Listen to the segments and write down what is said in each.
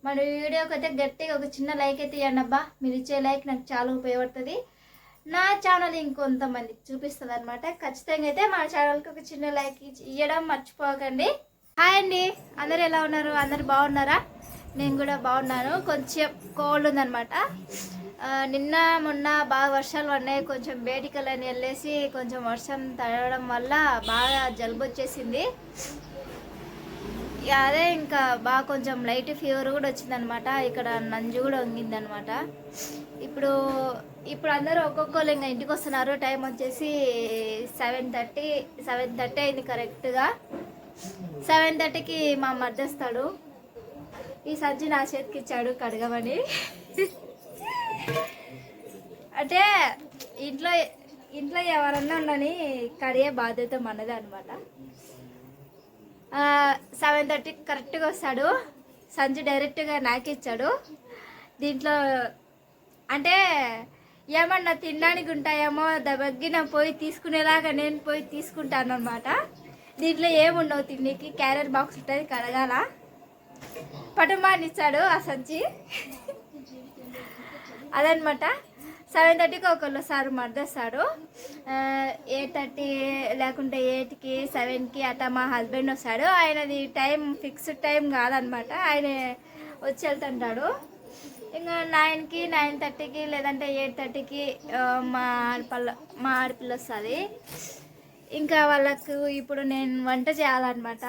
మన వీడియోకి అయితే గట్టిగా ఒక చిన్న లైక్ అయితే ఇవ్వండి అబ్బా. మీరు ఇచ్చే లైక్ నాకు చాలా ఉపయోగపడుతుంది, నా ఛానల్ ఇంకొంతమందికి చూపిస్తుంది అనమాట. ఖచ్చితంగా అయితే మా ఛానల్కి ఒక చిన్న లైక్ ఇవ్వడం మర్చిపోకండి. హాయ్ అండి, అందరు ఎలా ఉన్నారు? అందరు బాగున్నారా? నేను కూడా బాగున్నాను. కొంచెం కోల్డ్ ఉందనమాట. నిన్న మొన్న బాగా వర్షాలు పడినాయి. కొంచెం బేటికలని వెళ్ళేసి కొంచెం వర్షం తడవడం వల్ల బాగా జలుబు వచ్చేసింది. అదే ఇంకా బాగా కొంచెం లైట్ ఫీవర్ కూడా వచ్చిందనమాట. ఇక్కడ నంజు కూడా వంగిందనమాట. ఇప్పుడు ఇప్పుడు అందరూ ఒక్కొక్కరు ఇంకా ఇంటికి వస్తున్నారు. టైం వచ్చేసి 7:30 అయింది కరెక్ట్గా. 7:30కి మా మర్దేస్తాడు. ఈ సంచి నా చేతికి ఇచ్చాడు కడగమని. అంటే ఇంట్లో ఇంట్లో ఎవరన్నా ఉండని కడిగే బాధ్యత మనదే అనమాట. 7:30కి కరెక్ట్గా వస్తాడు. సంచి డైరెక్ట్గా నాకు ఇచ్చాడు. దీంట్లో అంటే ఏమన్నా తినడానికి ఉంటాయేమో దగ్గర పోయి తీసుకునేలాగా నేను పోయి తీసుకుంటాను అనమాట. దీంట్లో ఏముండవు తిండికి. క్యారియర్ బాక్స్ ఉంటుంది, కడగాల. పటుమాని ఇచ్చాడు ఆ సంచి. అదనమాట. 7:30కి ఒకళ్ళు సార్ మర్దేస్తాడు. 8:30 లేకుంటే 8కి 7కి అట్లా మా హస్బెండ్ వస్తాడు. ఆయనది టైం ఫిక్స్డ్ టైం కాదనమాట. ఆయన వచ్చి వెళ్తుంటాడు. ఇంకా 9కి 9:30కి లేదంటే 8:30కి మా ఆడపిల్ల వస్తుంది. ఇంకా వాళ్ళకు ఇప్పుడు నేను వంట చేయాలన్నమాట.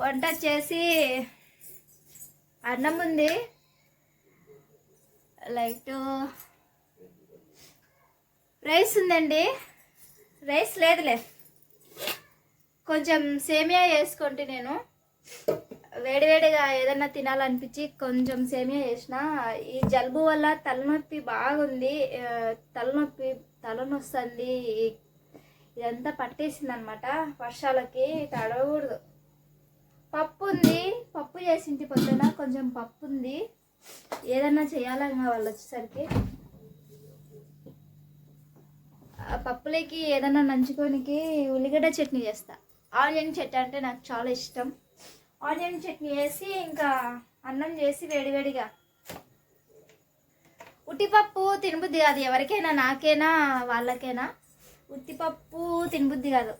వంట చేసి అన్నం ఉంది, లైట్ రైస్ ఉందండి. రైస్ లేదులే, కొంచెం సేమియా వేసుకుంటే నేను వేడివేడిగా ఏదన్నా తినాలనిపించి కొంచెం సేమియా చేసిన. ఈ జలుబు వల్ల తలనొప్పి బాగుంది. తలనొస్తుంది. ఇదంతా పట్టేసింది అనమాట. వర్షాలకి తడవకూడదు. పప్పు ఉంది, పప్పు చేసింటి పొద్దున. కొంచెం పప్పు ఉంది, ఏదన్నా చేయాలన్నా వాళ్ళు వచ్చేసరికి. ఆ పప్పులోకి ఏదన్నా నంచుకోనికి ఉల్లిగడ్డ చట్నీ చేస్తా. ఆనియన్ చట్నీ అంటే నాకు చాలా ఇష్టం. ఆనియన్ చట్నీ వేసి ఇంకా అన్నం చేసి వేడివేడిగా. ఉట్టిపప్పు తినబుద్ధి కాదు ఎవరికైనా, నాకైనా వాళ్ళకైనా. ఉట్టిపప్పు తినబుద్ధి కాదు.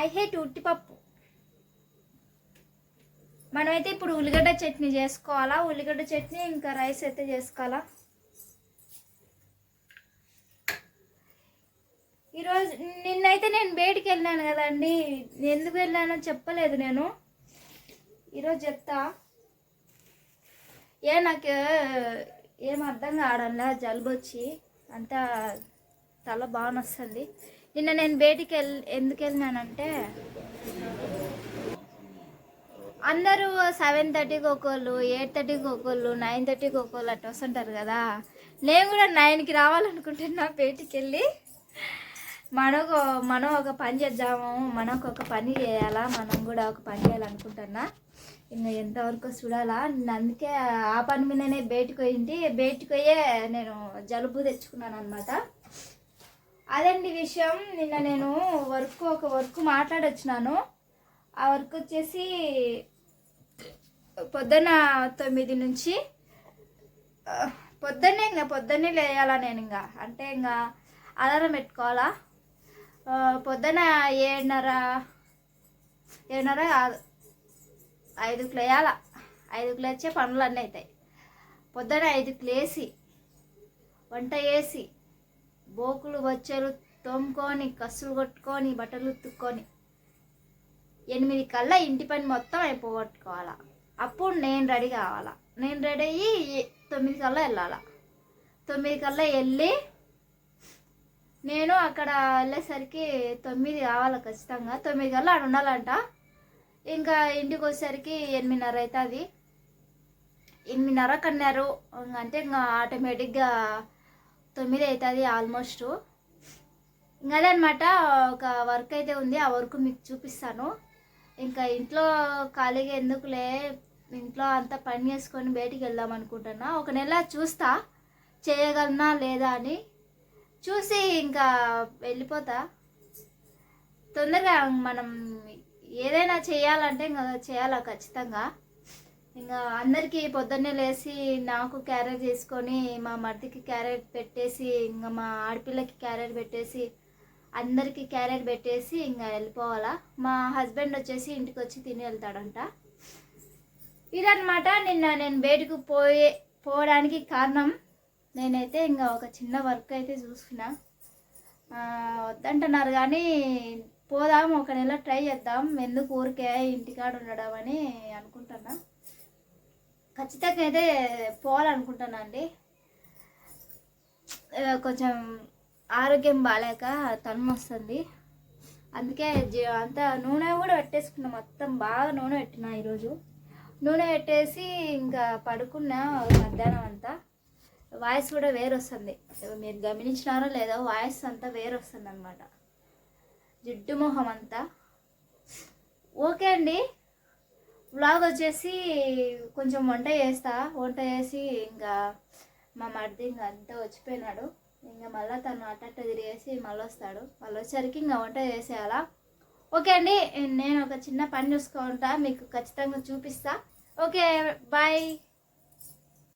ఐ హేట్ ఉట్టిపప్పు. మనమైతే ఇప్పుడు ఉల్లిగడ్డ చట్నీ చేసుకోవాలా. ఉల్లిగడ్డ చట్నీ ఇంకా రైస్ అయితే చేసుకోవాలా. ఈరోజు నిన్నైతే నేను బయటికి వెళ్ళాను కదండి. ఎందుకు వెళ్ళానో చెప్పలేదు నేను. ఈరోజు చెప్తా. నాకు ఏం అర్థం కావడంలా, జలుబు వచ్చి అంతా తల బాగా నొస్తుంది. నిన్న నేను బయటికి ఎందుకు వెళ్ళినానంటే, అందరూ 7:30కి ఒకళ్ళు, 8:30కి ఒకళ్ళు, 9:30కి ఒకళ్ళు అట్లా వస్తుంటారు కదా. నేను కూడా 9కి రావాలనుకుంటున్నా బయటికి వెళ్ళి. మనం ఒక పని చేద్దాము, మనకు ఒక పని చేయాలా, మనం కూడా ఒక పని చేయాలనుకుంటున్నా. ఇంకా ఎంతవరకు చూడాలా. అందుకే ఆ పని మీదనే బయటికి పోయే నేను జలుబు తెచ్చుకున్నాను అనమాట. అదండి విషయం. నిన్న నేను ఒక వర్క్ మాట్లాడొచ్చినాను. ఆ వర్క్ వచ్చేసి పొద్దున్న 9 నుంచి పొద్దున్నే లేయాలా నేను. అంటే ఇంకా అలారం పెట్టుకోవాలా. పొద్దున 7:30 కాదు, 5కి లేయాల. 5కి లేచే పనులు అన్నీ అవుతాయి. పొద్దున 5కి లేచి వంట చేసి బోకులు బొచ్చెలు తోముకొని కసులు కొట్టుకొని బట్టలు ఉతుక్కొని 8 కల్లా ఇంటి పని మొత్తం అయిపోగొట్టుకోవాలా. అప్పుడు నేను రెడీ కావాలా. నేను రెడీ అయ్యి 9 కల్లా వెళ్ళాలా. 9 కల్లా వెళ్ళి నేను అక్కడ వెళ్ళేసరికి 9 కావాలి ఖచ్చితంగా. 9 కల్లా ఆడ ఉండాలంట. ఇంకా ఇంటికి వచ్చేసరికి 8:30 అవుతుంది. 8:30 కన్నారు. అంటే ఇంకా ఆటోమేటిక్గా 9 అవుతుంది ఆల్మోస్ట్. ఇంకా అదనమాట. ఒక వర్క్ అయితే ఉంది, ఆ వర్క్ మీకు చూపిస్తాను. ఇంకా ఇంట్లో ఖాళీగా ఎందుకులే, ఇంట్లో అంతా పని చేసుకొని బయటికి వెళ్దాం అనుకుంటున్నా. ఒక నెల చూస్తా చేయగలనా లేదా అని. చూసి ఇంకా వెళ్ళిపోతా. తొందరగా మనం ఏదైనా చేయాలంటే ఇంకా చేయాలా ఖచ్చితంగా. ఇంకా అందరికీ పొద్దున్నే లేచి నాకు క్యారేజ్ చేసుకొని మా మరిదికి క్యారెట్ పెట్టేసి ఇంకా మా ఆడపిల్లకి క్యారెట్ పెట్టేసి అందరికీ క్యారెట్ పెట్టేసి ఇంకా వెళ్ళిపోవాలా. మా హస్బెండ్ వచ్చేసి ఇంటికి వచ్చి తిని వెళ్తాడంట. ఇదన్నమాట నిన్న నేను బయటకు పోవడానికి కారణం. నేనైతే ఇంకా ఒక చిన్న వర్క్ అయితే చూసుకున్నా. వద్దంటున్నారు కానీ పోదాం, ఒక నెల ట్రై చేద్దాం, ఎందుకు ఊరికే ఇంటికాడ ఉండడం అని అనుకుంటున్నా. ఖచ్చితంగా అయితే పోవాలనుకుంటున్నా అండి. కొంచెం ఆరోగ్యం బాగాలేక తన్ను వస్తుంది, అందుకే అంతా నూనె కూడా పెట్టేసుకున్నా. మొత్తం బాగా నూనె పెట్టినా ఈరోజు. నూనె పెట్టేసి ఇంకా పడుకున్నా. మధ్యాహ్నం అంతా వాయిస్ కూడా వేరు వస్తుంది, మీరు గమనించినారో లేదో, వాయిస్ అంతా వేరు వస్తుంది అనమాట, జిడ్డు మొహం అంతా. ఓకే అండి, వ్లాగ్ వచ్చేసి కొంచెం వంట చేసి ఇంకా మా మరిది ఇంకా అంతా వచ్చిపోయినాడు. ఇంకా మళ్ళీ తను అట్ట తిరిగేసి మళ్ళీ వస్తాడు. మళ్ళీ వచ్చేసరికి ఇంకా వంట చేసేయాలా. ఓకే అండి, నేను ఒక చిన్న పని చూసుకుంటా, మీకు ఖచ్చితంగా చూపిస్తా. Okay, bye.